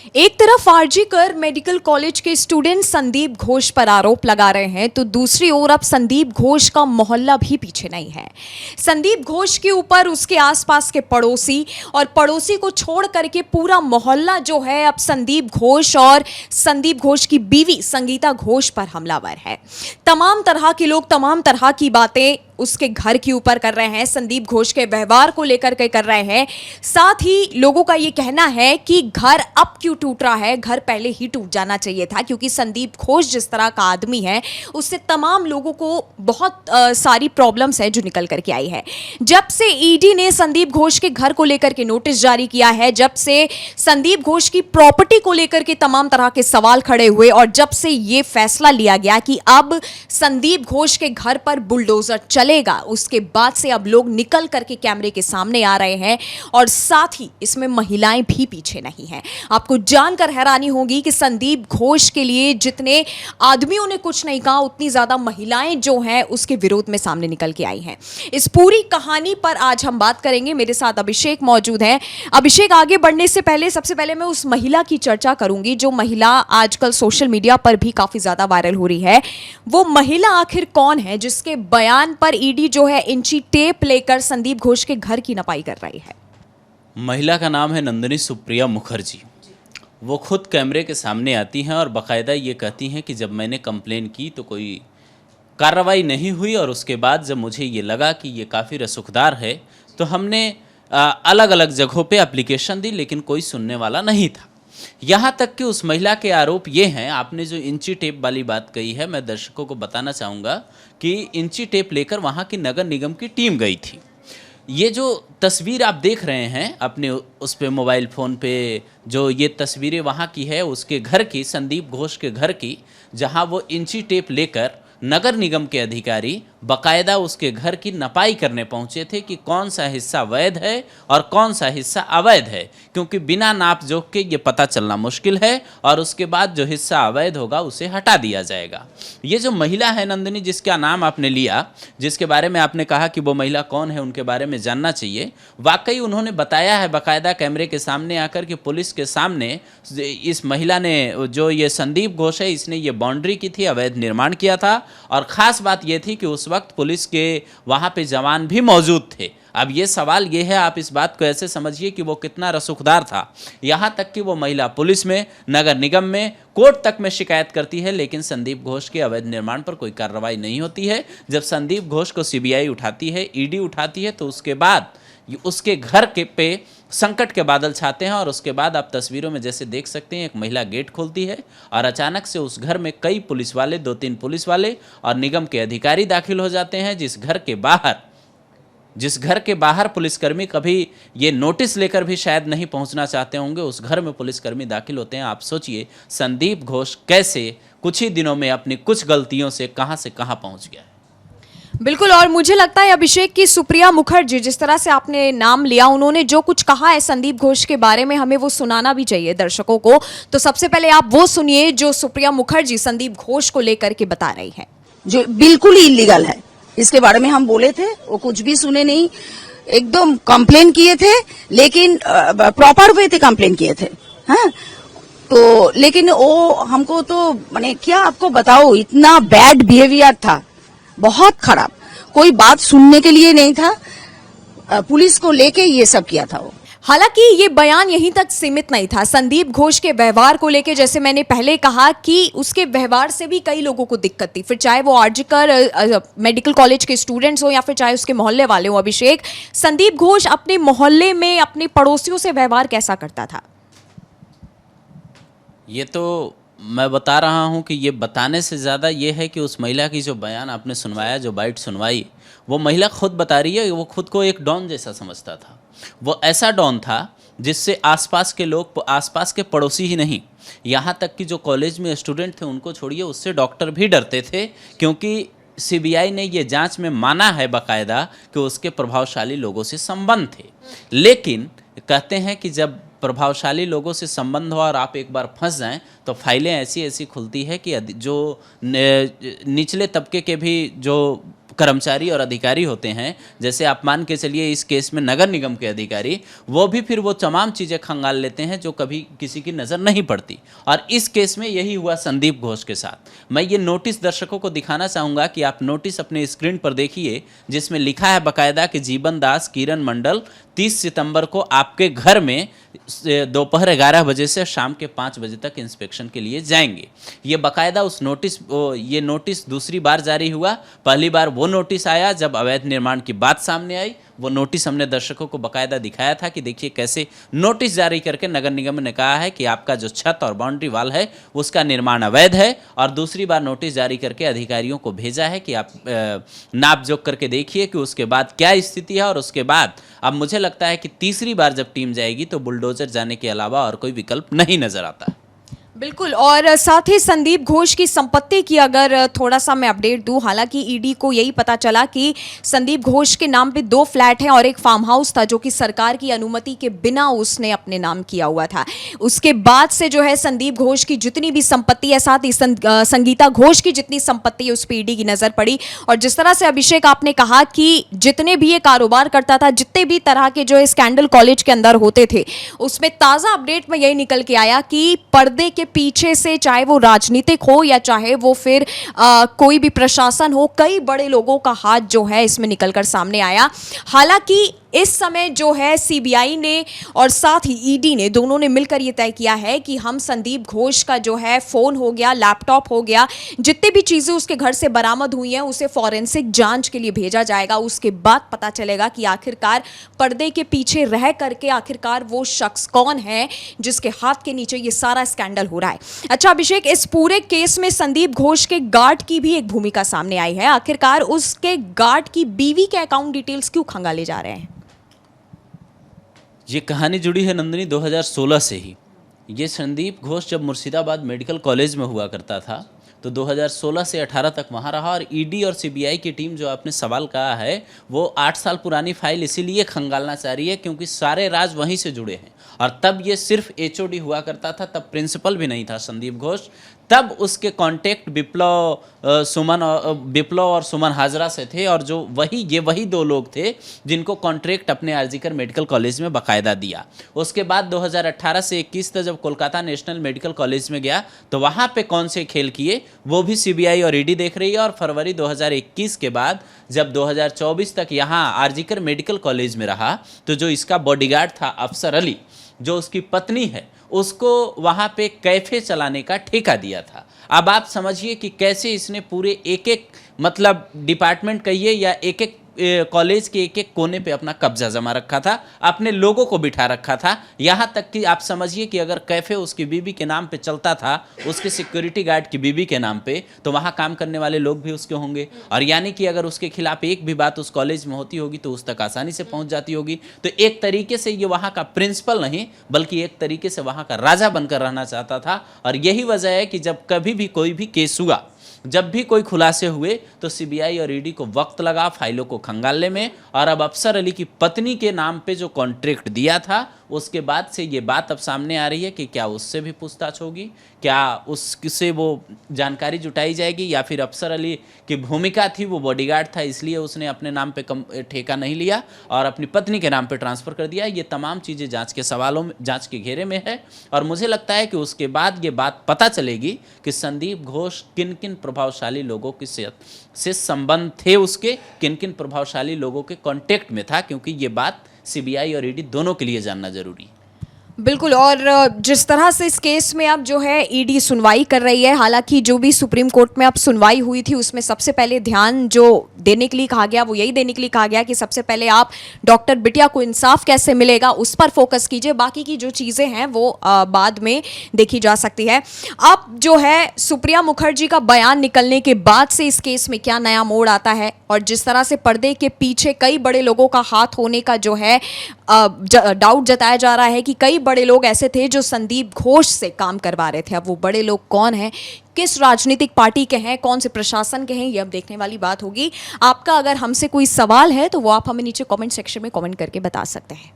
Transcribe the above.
एक तरफ आरजी कर मेडिकल कॉलेज के स्टूडेंट संदीप घोष पर आरोप लगा रहे हैं तो दूसरी ओर अब संदीप घोष का मोहल्ला भी पीछे नहीं है। संदीप घोष के ऊपर उसके आसपास के पड़ोसी और पड़ोसी को छोड़ करके पूरा मोहल्ला जो है अब संदीप घोष और संदीप घोष की बीवी संगीता घोष पर हमलावर है। तमाम तरह के लोग तमाम तरह की बातें उसके घर के ऊपर कर रहे हैं, संदीप घोष के व्यवहार को लेकर के कर रहे हैं। साथ ही लोगों का ये कहना है कि घर अब क्यों टूट रहा है, घर पहले ही टूट जाना चाहिए था, क्योंकि संदीप घोष जिस तरह का आदमी है उससे तमाम लोगों को बहुत सारी प्रॉब्लम्स है जो निकल करके आई है। जब से ईडी ने संदीप घोष के घर को लेकर के नोटिस जारी किया है, जब से संदीप घोष की प्रॉपर्टी को लेकर के तमाम तरह के सवाल खड़े हुए और जब से ये फैसला लिया गया कि अब संदीप घोष के घर पर बुलडोजर चलेगा, उसके बाद से अब लोग निकल करके कैमरे के सामने आ रहे हैं और साथ ही इसमें महिलाएं भी पीछे नहीं हैं। आपको जानकर हैरानी होगी कि संदीप घोष के लिए जितने आदमियों ने कुछ नहीं कहा, उतनी ज्यादा महिलाएं जो हैं उसके विरोध में सामने निकल के आई हैं। इस पूरी कहानी पर आज हम बात करेंगे। मेरे साथ अभिषेक मौजूद हैं। अभिषेक, आगे बढ़ने से पहले सबसे पहले मैं उस महिला की चर्चा करूंगी जो महिला आजकल सोशल मीडिया पर भी काफी ज्यादा वायरल हो रही है। वो महिला आखिर कौन है जिसके बयान पर ईडी जो है इंची टेप लेकर संदीप घोष के घर की नपाई कर रही है? महिला का नाम है नंदिनी सुप्रिया मुखर्जी। वो खुद कैमरे के सामने आती हैं और बाकायदा ये कहती हैं कि जब मैंने कंप्लेन की तो कोई कार्रवाई नहीं हुई और उसके बाद जब मुझे ये लगा कि ये काफ़ी रसूखदार है तो हमने अलग अलग जगहों पे एप्लीकेशन दी, लेकिन कोई सुनने वाला नहीं था। यहाँ तक कि उस महिला के आरोप ये हैं, आपने जो इंची टेप वाली बात कही है, मैं दर्शकों को बताना चाहूँगा कि इंची टेप लेकर वहाँ की नगर निगम की टीम गई थी। ये जो तस्वीर आप देख रहे हैं अपने उस पे मोबाइल फ़ोन पे, जो ये तस्वीरें वहाँ की है उसके घर की, संदीप घोष के घर की, जहाँ वो इंची टेप लेकर नगर निगम के अधिकारी बाकायदा उसके घर की नपाई करने पहुंचे थे कि कौन सा हिस्सा वैध है और कौन सा हिस्सा अवैध है, क्योंकि बिना नाप जोख के ये पता चलना मुश्किल है और उसके बाद जो हिस्सा अवैध होगा उसे हटा दिया जाएगा। ये जो महिला है नंदिनी, जिसका नाम आपने लिया, जिसके बारे में आपने कहा कि वो महिला कौन है, उनके बारे में जानना चाहिए। वाकई उन्होंने बताया है बाकायदा कैमरे के सामने आकर कि पुलिस के सामने इस महिला ने, जो ये संदीप घोष है, इसने ये बाउंड्री की थी, अवैध निर्माण किया था और ख़ास बात ये थी कि उस वक्त पुलिस के वहाँ पे जवान भी मौजूद थे। अब ये सवाल ये है, आप इस बात को ऐसे समझिए कि वो कितना रसूखदार था। यहाँ तक कि वो महिला पुलिस में, नगर निगम में, कोर्ट तक में शिकायत करती है, लेकिन संदीप घोष के अवैध निर्माण पर कोई कार्रवाई नहीं होती है। जब संदीप घोष को सीबीआई उठाती है, ईडी उठाती है, तो उसके बाद उसके घर के पे संकट के बादल छाते हैं और उसके बाद आप तस्वीरों में जैसे देख सकते हैं, एक महिला गेट खोलती है और अचानक से उस घर में कई पुलिस वाले, 2-3 पुलिस वाले और निगम के अधिकारी दाखिल हो जाते हैं। जिस घर के बाहर पुलिसकर्मी कभी ये नोटिस लेकर भी शायद नहीं पहुंचना चाहते होंगे, उस घर में पुलिसकर्मी दाखिल होते हैं। आप सोचिए संदीप घोष कैसे कुछ ही दिनों में अपनी कुछ गलतियों से कहां पहुंच गया है। बिल्कुल, और मुझे लगता है अभिषेक की सुप्रिया मुखर्जी, जिस तरह से आपने नाम लिया, उन्होंने जो कुछ कहा है संदीप घोष के बारे में, हमें वो सुनाना भी चाहिए दर्शकों को। तो सबसे पहले आप वो सुनिए जो सुप्रिया मुखर्जी संदीप घोष को लेकर के बता रही है। जो बिल्कुल ही इलीगल है, इसके बारे में हम बोले थे, वो कुछ भी सुने नहीं, एकदम कंप्लेन किए थे, लेकिन प्रॉपर वे थे कंप्लेन किए थे। हाँ, तो लेकिन वो हमको तो माने क्या आपको बताओ, इतना बैड बिहेवियर था, बहुत खराब, कोई बात सुनने के लिए नहीं था, पुलिस को लेके ये सब किया था वो। हालांकि ये बयान यहीं तक सीमित नहीं था। संदीप घोष के व्यवहार को लेके, जैसे मैंने पहले कहा कि उसके व्यवहार से भी कई लोगों को दिक्कत थी, फिर चाहे वो आरजी कर मेडिकल कॉलेज के स्टूडेंट्स हो या फिर चाहे उसके मोहल्ले वाले हो। अभिषेक, संदीप घोष अपने मोहल्ले में अपने पड़ोसियों से व्यवहार कैसा करता था? ये तो मैं बता रहा हूँ कि ये बताने से ज़्यादा ये है कि उस महिला की जो बयान आपने सुनवाया, जो बाइट सुनवाई, वो महिला खुद बता रही है। वो खुद को एक डॉन जैसा समझता था। वो ऐसा डॉन था जिससे आसपास के लोग, आसपास के पड़ोसी ही नहीं, यहाँ तक कि जो कॉलेज में स्टूडेंट थे उनको छोड़िए, उससे डॉक्टर भी डरते थे, क्योंकि सीबीआई ने ये जांच में माना है बाकायदा कि उसके प्रभावशाली लोगों से संबंध थे। लेकिन कहते हैं कि जब प्रभावशाली लोगों से संबंध हो और आप एक बार फंस जाएं तो फाइलें ऐसी ऐसी खुलती है कि जो निचले तबके के भी जो कर्मचारी और अधिकारी होते हैं, जैसे आप मान के चलिए इस केस में नगर निगम के अधिकारी, वो भी फिर वो तमाम चीज़ें खंगाल लेते हैं जो कभी किसी की नज़र नहीं पड़ती। और इस केस में यही हुआ संदीप घोष के साथ। मैं ये नोटिस दर्शकों को दिखाना चाहूँगा कि आप नोटिस अपने स्क्रीन पर देखिए, जिसमें लिखा है बाकायदा कि जीवन दास किरण मंडल 30 सितंबर को आपके घर में दोपहर 11 बजे से शाम के 5 बजे तक इंस्पेक्शन के लिए जाएंगे। ये बाकायदा उस नोटिस ये नोटिस दूसरी बार जारी हुआ। पहली बार वो नोटिस आया जब अवैध निर्माण की बात सामने आई। वो नोटिस हमने दर्शकों को बाकायदा दिखाया था कि देखिए कैसे नोटिस जारी करके नगर निगम ने कहा है कि आपका जो छत और बाउंड्री वाल है उसका निर्माण अवैध है। और दूसरी बार नोटिस जारी करके अधिकारियों को भेजा है कि आप नाप जोख करके देखिए कि उसके बाद क्या स्थिति है। और उसके बाद अब मुझे लगता है कि तीसरी बार जब टीम जाएगी तो बुलडोजर जाने के अलावा और कोई विकल्प नहीं नजर आता। बिल्कुल। और साथ ही संदीप घोष की संपत्ति की अगर थोड़ा सा मैं अपडेट दूं, हालांकि ईडी को यही पता चला कि संदीप घोष के नाम पे 2 फ्लैट हैं और एक फार्म हाउस था जो कि सरकार की अनुमति के बिना उसने अपने नाम किया हुआ था। उसके बाद से जो है संदीप घोष की जितनी भी संपत्ति है, साथ ही संगीता घोष की जितनी संपत्ति है उस पर ईडी की नजर पड़ी। और जिस तरह से अभिषेक आपने कहा कि जितने भी ये कारोबार करता था, जितने भी तरह के जो स्कैंडल कॉलेज के अंदर होते थे, उसमें ताजा अपडेट में यही निकल के आया कि पर्दे के पीछे से, चाहे वो राजनीतिक हो या चाहे वो फिर कोई भी प्रशासन हो, कई बड़े लोगों का हाथ जो है इसमें निकलकर सामने आया। हालांकि इस समय जो है सीबीआई ने और साथ ही ईडी ने दोनों ने मिलकर ये तय किया है कि हम संदीप घोष का जो है फोन हो गया, लैपटॉप हो गया, जितनी भी चीजें उसके घर से बरामद हुई हैं उसे फॉरेंसिक जांच के लिए भेजा जाएगा। उसके बाद पता चलेगा कि आखिरकार पर्दे के पीछे रह करके आखिरकार वो शख्स कौन है जिसके हाथ के नीचे ये सारा स्कैंडल हो रहा है। अच्छा अभिषेक, इस पूरे केस में संदीप घोष के गार्ड की भी एक भूमिका सामने आई है। आखिरकार उसके गार्ड की बीवी के अकाउंट डिटेल्स क्यों खंगाले जा रहे हैं? ये कहानी जुड़ी है नंदिनी 2016 से ही। ये संदीप घोष जब मुर्शिदाबाद मेडिकल कॉलेज में हुआ करता था तो 2016 से 18 तक वहाँ रहा। और ईडी और सीबीआई की टीम, जो आपने सवाल कहा है, वो 8 साल पुरानी फाइल इसीलिए खंगालना चाह रही है क्योंकि सारे राज वहीं से जुड़े हैं। और तब ये सिर्फ एचओडी हुआ करता था, तब प्रिंसिपल भी नहीं था संदीप घोष। तब उसके कांटेक्ट विप्लव और सुमन हाजरा से थे। और जो वही 2 लोग थे जिनको कॉन्ट्रैक्ट अपने आरजीकर मेडिकल कॉलेज में बाकायदा दिया। उसके बाद 2018 से 21 तक जब कोलकाता नेशनल मेडिकल कॉलेज में गया तो वहाँ पे कौन से खेल किए वो भी सीबीआई और ईडी देख रही है। और फरवरी 2021 के बाद जब 2024 तक यहाँ आरजीकर मेडिकल कॉलेज में रहा तो जो इसका बॉडीगार्ड था अफसर अली, जो उसकी पत्नी है, उसको वहाँ पे कैफे चलाने का ठेका दिया था। अब आप समझिए कि कैसे इसने पूरे एक मतलब डिपार्टमेंट कहिए या एक कॉलेज के एक कोने पे अपना कब्जा जमा रखा था, अपने लोगों को बिठा रखा था। यहाँ तक कि आप समझिए कि अगर कैफे उसकी बीबी के नाम पे चलता था, उसके सिक्योरिटी गार्ड की बीबी के नाम पे, तो वहाँ काम करने वाले लोग भी उसके होंगे। और यानी कि अगर उसके खिलाफ एक भी बात उस कॉलेज में होती होगी तो उस तक आसानी से पहुँच जाती होगी। तो एक तरीके से ये वहाँ का प्रिंसिपल नहीं बल्कि एक तरीके से वहाँ का राजा बनकर रहना चाहता था। और यही वजह है कि जब कभी भी कोई भी केस हुआ, जब भी कोई खुलासे हुए तो सीबीआई और ईडी को वक्त लगा फाइलों को खंगालने में। और अब अफसर अली की पत्नी के नाम पे जो कॉन्ट्रैक्ट दिया था, उसके बाद से ये बात अब सामने आ रही है कि क्या उससे भी पूछताछ होगी, क्या उससे वो जानकारी जुटाई जाएगी, या फिर अफसर अली की भूमिका थी, वो बॉडीगार्ड था इसलिए उसने अपने नाम पे ठेका नहीं लिया और अपनी पत्नी के नाम पे ट्रांसफ़र कर दिया। ये तमाम चीज़ें जांच के घेरे में है। और मुझे लगता है कि उसके बाद ये बात पता चलेगी कि संदीप घोष किन किन प्रभावशाली लोगों के से संबंध थे, उसके किन किन प्रभावशाली लोगों के कांटेक्ट में था, क्योंकि ये बात सीबीआई और ईडी दोनों के लिए जानना जरूरी है। बिल्कुल। और जिस तरह से इस केस में अब जो है ईडी सुनवाई कर रही है, हालांकि जो भी सुप्रीम कोर्ट में अब सुनवाई हुई थी उसमें सबसे पहले ध्यान जो देने के लिए कहा गया वो यही देने के लिए कहा गया कि सबसे पहले आप डॉक्टर बिटिया को इंसाफ कैसे मिलेगा उस पर फोकस कीजिए, बाकी की जो चीज़ें हैं वो बाद में देखी जा सकती है। अब जो है सुप्रिया मुखर्जी का बयान निकलने के बाद से इस केस में क्या नया मोड़ आता है, और जिस तरह से पर्दे के पीछे कई बड़े लोगों का हाथ होने का जो है डाउट जताया जा रहा है कि कई बड़े लोग ऐसे थे जो संदीप घोष से काम करवा रहे थे। अब वो बड़े लोग कौन हैं, किस राजनीतिक पार्टी के हैं, कौन से प्रशासन के हैं, ये अब देखने वाली बात होगी। आपका अगर हमसे कोई सवाल है तो वो आप हमें नीचे कमेंट सेक्शन में कमेंट करके बता सकते हैं।